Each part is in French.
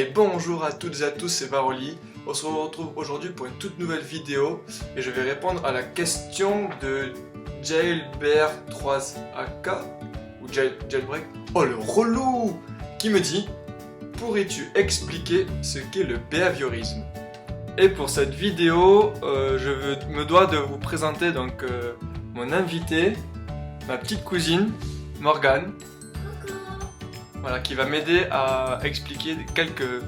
Hey, bonjour à toutes et à tous, c'est Varoli. On se retrouve aujourd'hui pour une toute nouvelle vidéo et je vais répondre à la question de Jailbert3AK ou Jailbreak. Oh le relou! Qui me dit: pourrais-tu expliquer ce qu'est le behaviorisme? Et pour cette vidéo, je me dois de vous présenter donc mon invité, ma petite cousine Morgane. Voilà, qui va m'aider à expliquer quelques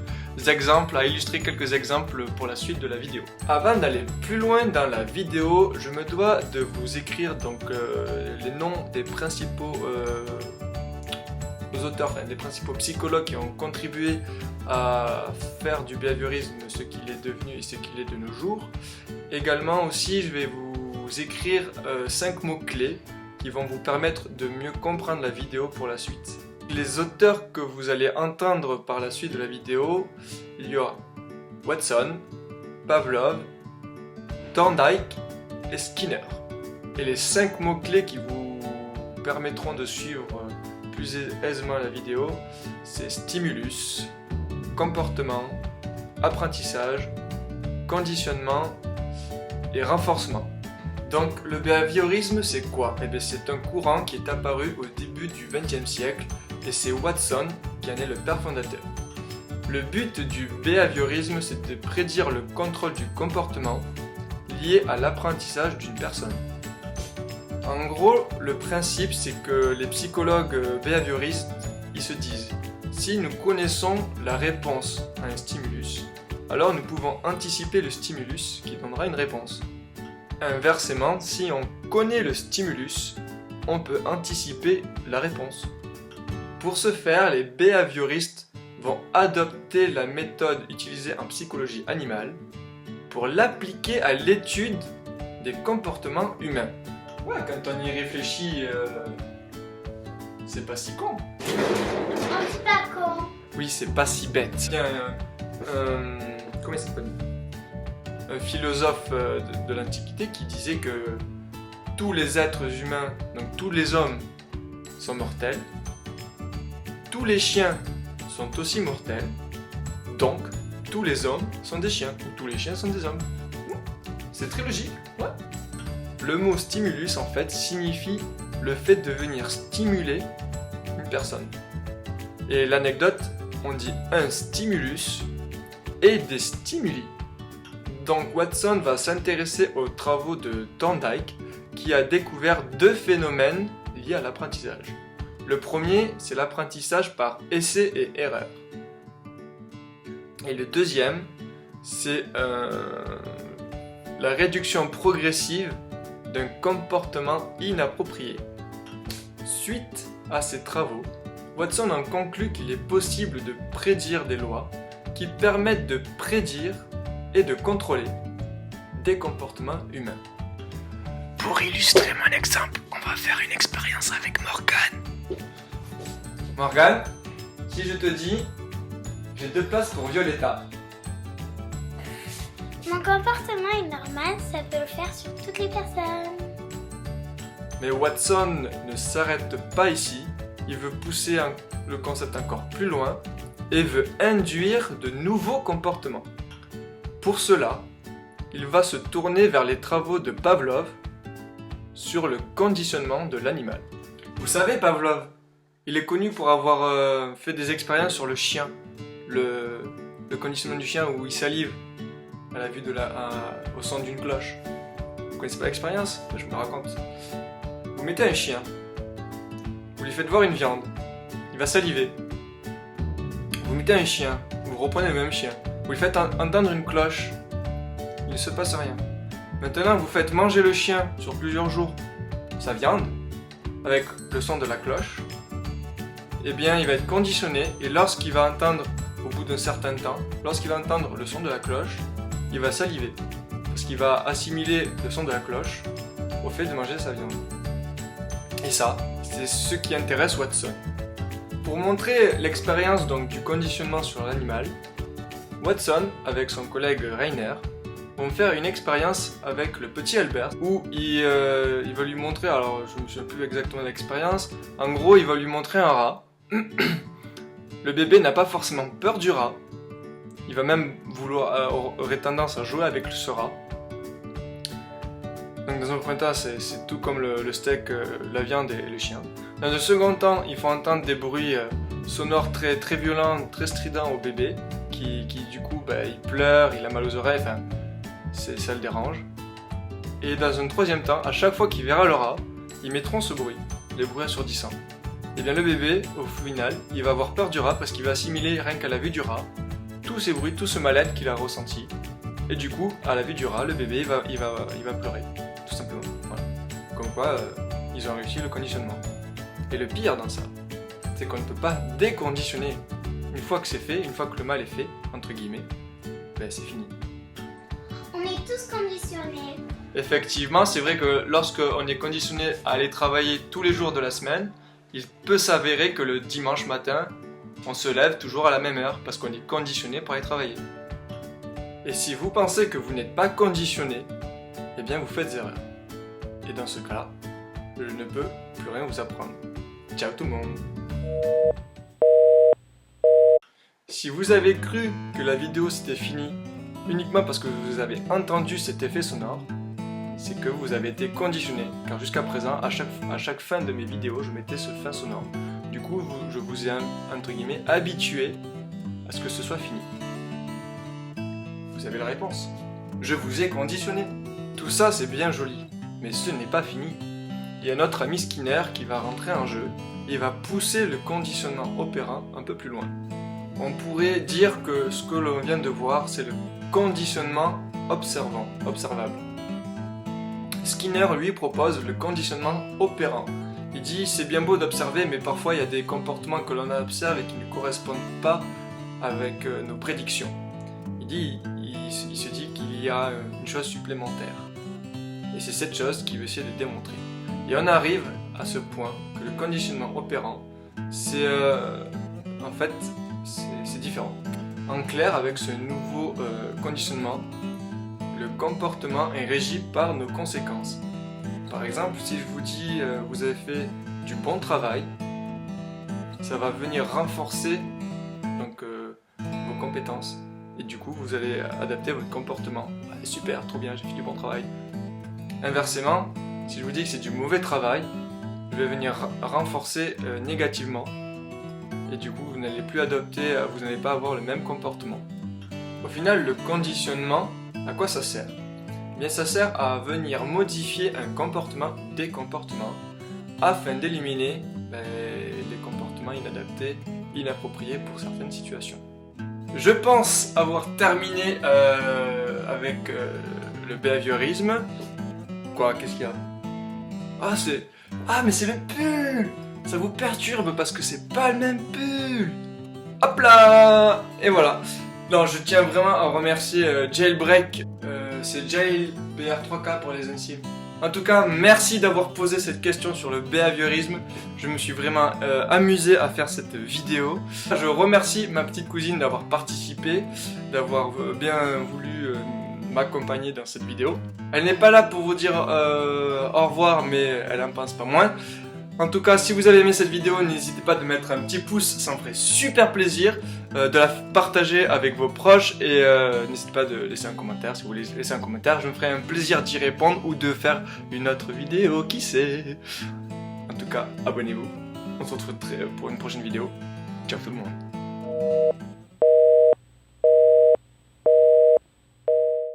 exemples, à illustrer quelques exemples pour la suite de la vidéo. Avant d'aller plus loin dans la vidéo, je me dois de vous écrire donc les noms des principaux auteurs, enfin des principaux psychologues qui ont contribué à faire du behaviorisme ce qu'il est devenu et ce qu'il est de nos jours. Également aussi, je vais vous écrire 5 mots-clés qui vont vous permettre de mieux comprendre la vidéo pour la suite. Les auteurs que vous allez entendre par la suite de la vidéo, il y aura Watson, Pavlov, Thorndike et Skinner. Et les 5 mots-clés qui vous permettront de suivre plus aisément la vidéo, c'est stimulus, comportement, apprentissage, conditionnement et renforcement. Donc le behaviorisme, c'est quoi? Eh bien, c'est un courant qui est apparu au début du XXe siècle et c'est Watson qui en est le père fondateur. Le but du behaviorisme, c'est de prédire le contrôle du comportement lié à l'apprentissage d'une personne. En gros, le principe, c'est que les psychologues behavioristes, ils se disent: si nous connaissons la réponse à un stimulus, alors nous pouvons anticiper le stimulus qui donnera une réponse. Inversement, si on connaît le stimulus, on peut anticiper la réponse. Pour ce faire, les behavioristes vont adopter la méthode utilisée en psychologie animale pour l'appliquer à l'étude des comportements humains. Ouais, quand on y réfléchit, c'est pas si con. Oh, c'est pas con. Oui, c'est pas si bête. Il y a comment il s'appelle ? Un philosophe de l'Antiquité qui disait que tous les êtres humains, donc tous les hommes, sont mortels. Tous les chiens sont aussi mortels, donc tous les hommes sont des chiens, ou tous les chiens sont des hommes. C'est très logique, ouais. Le mot stimulus, en fait, signifie le fait de venir stimuler une personne. Et l'anecdote, on dit un stimulus et des stimuli. Donc Watson va s'intéresser aux travaux de Thorndike, qui a découvert 2 phénomènes liés à l'apprentissage. Le premier, c'est l'apprentissage par essai et erreur. Et le deuxième, c'est la réduction progressive d'un comportement inapproprié. Suite à ces travaux, Watson en conclut qu'il est possible de prédire des lois qui permettent de prédire et de contrôler des comportements humains. Pour illustrer mon exemple, on va faire une expérience avec Morgane. Morgane, si je te dis: j'ai 2 places pour Violetta. Mon comportement est normal, ça peut le faire sur toutes les personnes. Mais Watson ne s'arrête pas ici, il veut pousser le concept encore plus loin et veut induire de nouveaux comportements. Pour cela, il va se tourner vers les travaux de Pavlov sur le conditionnement de l'animal. Vous savez, Pavlov, il est connu pour avoir fait des expériences sur le chien, le conditionnement du chien où il salive à la vue au son d'une cloche. Vous connaissez pas l'expérience? Je me la raconte. Vous mettez un chien, vous lui faites voir une viande, il va saliver. Vous mettez un chien, vous reprenez le même chien, vous lui faites entendre une cloche, il ne se passe rien. Maintenant, vous faites manger le chien sur plusieurs jours sa viande, avec le son de la cloche, eh bien il va être conditionné et lorsqu'il va entendre, au bout d'un certain temps, lorsqu'il va entendre le son de la cloche, il va saliver, parce qu'il va assimiler le son de la cloche au fait de manger sa viande. Et ça, c'est ce qui intéresse Watson. Pour montrer l'expérience donc du conditionnement sur l'animal, Watson, avec son collègue Rainer, vont faire une expérience avec le petit Albert où il va lui montrer, alors je ne me souviens plus exactement de l'expérience, en gros il va lui montrer un rat. Le bébé n'a pas forcément peur du rat, Il va même aurait tendance à jouer avec ce rat. Donc dans un premier temps, c'est tout comme le steak, la viande et le chien. Dans un second temps, il faut entendre des bruits sonores très, très violents, très stridents au bébé, qui du coup, il pleure, il a mal aux oreilles, enfin, ça le dérange. Et dans un troisième temps, à chaque fois qu'il verra le rat, ils mettront ce bruit, les bruits assourdissants. Et bien le bébé, au final, il va avoir peur du rat parce qu'il va assimiler rien qu'à la vue du rat tous ces bruits, tout ce mal-être qu'il a ressenti. Et du coup, à la vue du rat, le bébé il va pleurer, tout simplement. Voilà. Comme quoi, ils ont réussi le conditionnement. Et le pire dans ça, c'est qu'on ne peut pas déconditionner. Une fois que c'est fait, une fois que le mal est fait, entre guillemets, c'est fini. On est tous conditionnés. Effectivement, c'est vrai que lorsqu'on est conditionné à aller travailler tous les jours de la semaine, il peut s'avérer que le dimanche matin, on se lève toujours à la même heure parce qu'on est conditionné pour aller travailler. Et si vous pensez que vous n'êtes pas conditionné, eh bien vous faites erreur. Et dans ce cas-là, je ne peux plus rien vous apprendre. Ciao tout le monde. Si vous avez cru que la vidéo c'était fini uniquement parce que vous avez entendu cet effet sonore, c'est que vous avez été conditionné, car jusqu'à présent, à chaque fin de mes vidéos, je mettais ce fin sonore. Du coup, je vous ai, entre guillemets, habitué à ce que ce soit fini. Vous avez la réponse. Je vous ai conditionné. Tout ça, c'est bien joli, mais ce n'est pas fini. Il y a notre ami Skinner qui va rentrer en jeu et va pousser le conditionnement opérant un peu plus loin. On pourrait dire que ce que l'on vient de voir, c'est le conditionnement observable. Skinner, lui, propose le conditionnement opérant. Il dit, c'est bien beau d'observer, mais parfois il y a des comportements que l'on observe et qui ne correspondent pas avec nos prédictions. Il se dit qu'il y a une chose supplémentaire. Et c'est cette chose qu'il veut essayer de démontrer. Et on arrive à ce point que le conditionnement opérant, c'est différent. En clair, avec ce nouveau conditionnement, le comportement est régi par nos conséquences. Par exemple, si je vous dis vous avez fait du bon travail, ça va venir renforcer donc, vos compétences. Et du coup, vous allez adapter votre comportement. Ah, super, trop bien, j'ai fait du bon travail. Inversement, si je vous dis que c'est du mauvais travail, je vais venir renforcer négativement. Et du coup, vous n'allez plus adopter, vous n'allez pas avoir le même comportement. Au final, le conditionnement, à quoi ça sert ? Eh bien, ça sert à venir modifier un comportement, des comportements, afin d'éliminer les comportements inadaptés, inappropriés pour certaines situations. Je pense avoir terminé avec le behaviorisme. Quoi, qu'est-ce qu'il y a ? Ah, mais c'est le pull ! Ça vous perturbe parce que c'est pas le même pull. Hop là ! Et voilà. Non, je tiens vraiment à remercier Jailbreak, c'est JailBR3K pour les intimes. En tout cas, merci d'avoir posé cette question sur le behaviorisme. Je me suis vraiment amusé à faire cette vidéo. Je remercie ma petite cousine d'avoir participé, d'avoir bien voulu m'accompagner dans cette vidéo. Elle n'est pas là pour vous dire au revoir, mais elle en pense pas moins. En tout cas, si vous avez aimé cette vidéo, n'hésitez pas de mettre un petit pouce, ça me ferait super plaisir, de la partager avec vos proches et n'hésitez pas de laisser un commentaire. Si vous voulez laisser un commentaire, je me ferai un plaisir d'y répondre ou de faire une autre vidéo, qui sait. En tout cas, abonnez-vous. On se retrouve pour une prochaine vidéo. Ciao tout le monde.